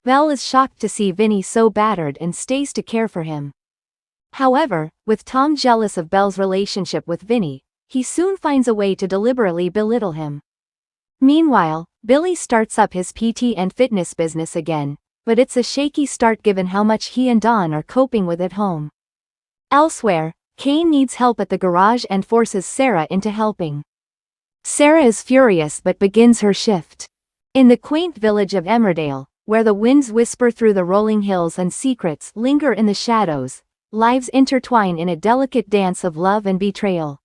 Belle is shocked to see Vinny so battered and stays to care for him. However, with Tom jealous of Belle's relationship with Vinny, he soon finds a way to deliberately belittle him. Meanwhile, Billy starts up his PT and fitness business again, but it's a shaky start given how much he and Dawn are coping with at home. Elsewhere, Kane needs help at the garage and forces Sarah into helping. Sarah is furious but begins her shift. In the quaint village of Emmerdale, where the winds whisper through the rolling hills and secrets linger in the shadows, lives intertwine in a delicate dance of love and betrayal.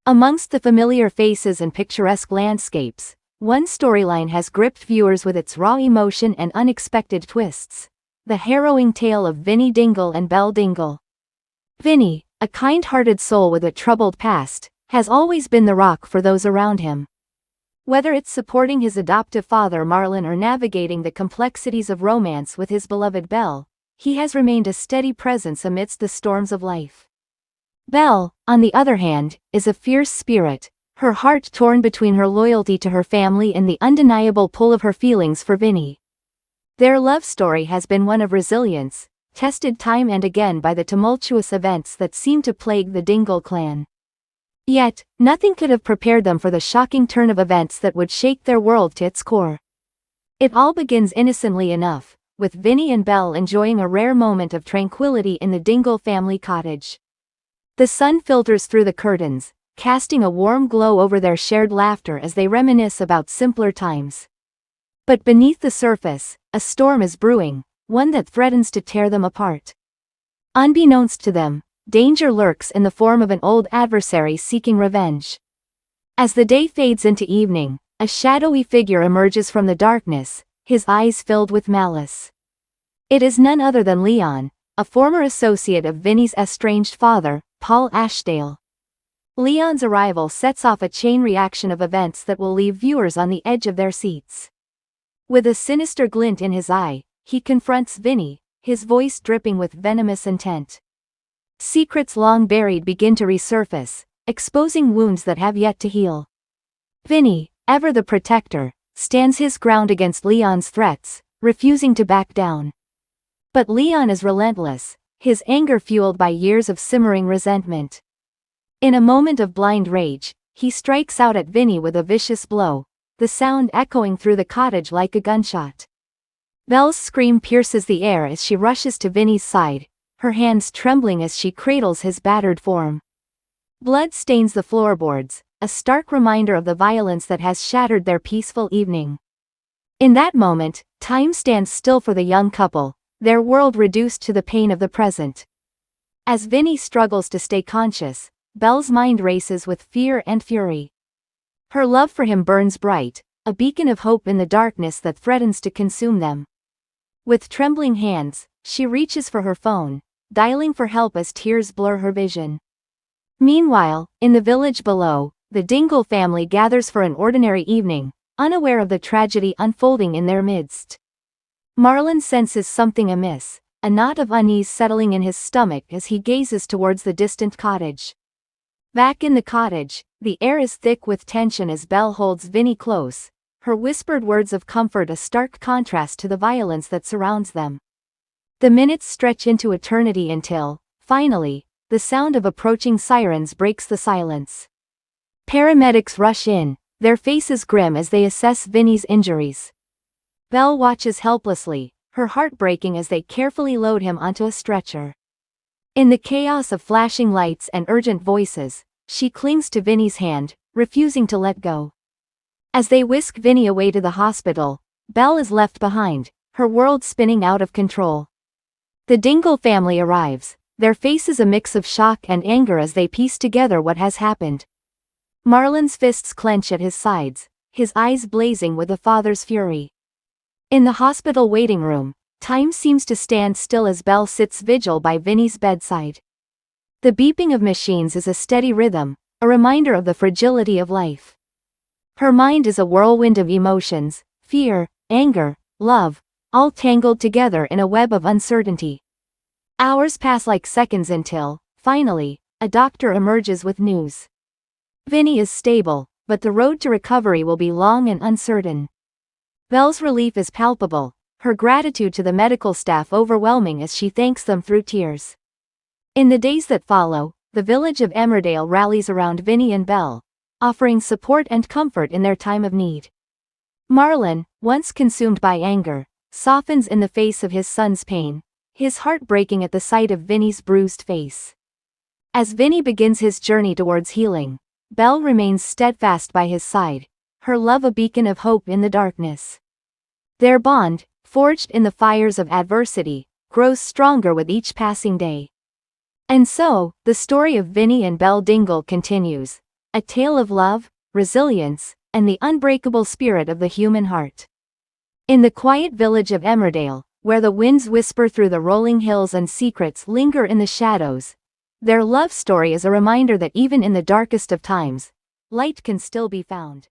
Amongst the familiar faces and picturesque landscapes, one storyline has gripped viewers with its raw emotion and unexpected twists: the harrowing tale of Vinny Dingle and Belle Dingle. Vinny, a kind-hearted soul with a troubled past, has always been the rock for those around him. Whether it's supporting his adoptive father Marlon or navigating the complexities of romance with his beloved Belle, he has remained a steady presence amidst the storms of life. Belle, on the other hand, is a fierce spirit, her heart torn between her loyalty to her family and the undeniable pull of her feelings for Vinny. Their love story has been one of resilience, tested time and again by the tumultuous events that seem to plague the Dingle clan. Yet, nothing could have prepared them for the shocking turn of events that would shake their world to its core. It all begins innocently enough, with Vinny and Belle enjoying a rare moment of tranquility in the Dingle family cottage. The sun filters through the curtains, casting a warm glow over their shared laughter as they reminisce about simpler times. But beneath the surface, a storm is brewing, one that threatens to tear them apart. Unbeknownst to them, danger lurks in the form of an old adversary seeking revenge. As the day fades into evening, a shadowy figure emerges from the darkness, his eyes filled with malice. It is none other than Leon, a former associate of Vinny's estranged father, Paul Ashdale. Leon's arrival sets off a chain reaction of events that will leave viewers on the edge of their seats. With a sinister glint in his eye, he confronts Vinny, his voice dripping with venomous intent. Secrets long buried begin to resurface, exposing wounds that have yet to heal. Vinny, ever the protector, stands his ground against Leon's threats, refusing to back down. But Leon is relentless, his anger fueled by years of simmering resentment. In a moment of blind rage, he strikes out at Vinny with a vicious blow, the sound echoing through the cottage like a gunshot. Belle's scream pierces the air as she rushes to Vinny's side, her hands trembling as she cradles his battered form. Blood stains the floorboards, a stark reminder of the violence that has shattered their peaceful evening. In that moment, time stands still for the young couple, their world reduced to the pain of the present. As Vinny struggles to stay conscious, Belle's mind races with fear and fury. Her love for him burns bright, a beacon of hope in the darkness that threatens to consume them. With trembling hands, she reaches for her phone, dialing for help as tears blur her vision. Meanwhile, in the village below, the Dingle family gathers for an ordinary evening, unaware of the tragedy unfolding in their midst. Marlon senses something amiss, a knot of unease settling in his stomach as he gazes towards the distant cottage. Back in the cottage, the air is thick with tension as Belle holds Vinny close, her whispered words of comfort a stark contrast to the violence that surrounds them. The minutes stretch into eternity until, finally, the sound of approaching sirens breaks the silence. Paramedics rush in, their faces grim as they assess Vinny's injuries. Belle watches helplessly, her heart breaking as they carefully load him onto a stretcher. In the chaos of flashing lights and urgent voices, she clings to Vinny's hand, refusing to let go. As they whisk Vinny away to the hospital, Belle is left behind, her world spinning out of control. The Dingle family arrives, their faces a mix of shock and anger as they piece together what has happened. Marlon's fists clench at his sides, his eyes blazing with a father's fury. In the hospital waiting room, time seems to stand still as Belle sits vigil by Vinny's bedside. The beeping of machines is a steady rhythm, a reminder of the fragility of life. Her mind is a whirlwind of emotions, fear, anger, love, all tangled together in a web of uncertainty. Hours pass like seconds until, finally, a doctor emerges with news. Vinny is stable, but the road to recovery will be long and uncertain. Belle's relief is palpable, her gratitude to the medical staff overwhelming as she thanks them through tears. In the days that follow, the village of Emmerdale rallies around Vinny and Belle, offering support and comfort in their time of need. Marlon, once consumed by anger, softens in the face of his son's pain, his heart breaking at the sight of Vinny's bruised face. As Vinny begins his journey towards healing, Belle remains steadfast by his side, her love a beacon of hope in the darkness. Their bond, forged in the fires of adversity, grows stronger with each passing day. And so, the story of Vinny and Belle Dingle continues, a tale of love, resilience, and the unbreakable spirit of the human heart. In the quiet village of Emmerdale, where the winds whisper through the rolling hills and secrets linger in the shadows, their love story is a reminder that even in the darkest of times, light can still be found.